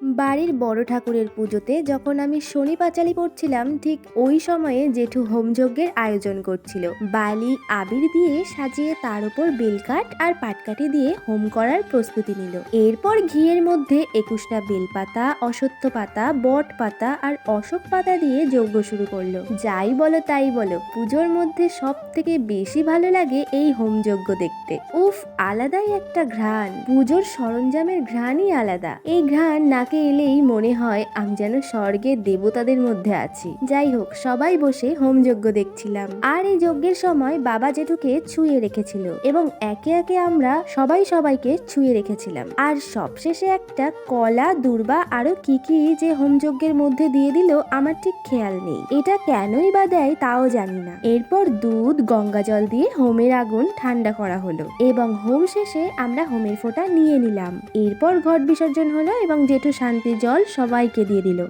বাড়ির বড় ঠাকুরের পুজোতে যখন আমি শনি পাঁচালি পড়ছিলাম, ঠিক ওই সময়ে জেঠু হোমযজ্ঞের আয়োজন করছিল। বালি আবির দিয়ে সাজিয়ে তার উপর বেলকাঠ আর পাটকাঠি দিয়ে হোম করার প্রস্তুতি নিল। এরপর ঘিয়ের মধ্যে 21টা বেলপাতা, অশ্বত্থ পাতা, বট পাতা আর অশোক পাতা দিয়ে যজ্ঞ শুরু করলো। যাই বলো তাই বলো, পুজোর মধ্যে সব থেকে বেশি ভালো লাগে এই হোমযজ্ঞ দেখতে। উফ, আলাদাই একটা ঘ্রাণ, পুজোর সরঞ্জামের ঘ্রাণই আলাদা। এই ঘ্রাণ নাকে এলেই মনে হয় আমি যেন স্বর্গের দেবতাদের মধ্যে আছি। যাই হোক, সবাই বসে হোমযজ্ঞ দেখছিলাম, আর এই যজ্ঞের সময় বাবা জেঠুকে ছুঁয়ে রেখেছিল এবং একে একে আমরা সবাই সবাইকে ছুঁয়ে রেখেছিলাম। আর সবশেষে একটা কলা, দূর্বা আরো কি কি যে হোমযজ্ঞের মধ্যে দিয়ে দিল আমার ঠিক খেয়াল নেই। এটা কেনই বা দেয় তাও জানি না। এরপর দুধ, গঙ্গা জল দিয়ে হোমের আগুন ঠান্ডা করা হলো এবং হোম শেষে আমরা হোমের ফোঁটা নিয়ে নিলাম। এরপর ঘট বিসর্জন হলো এবং জেঠু শান্তি জল সবাইকে দিয়ে দিল।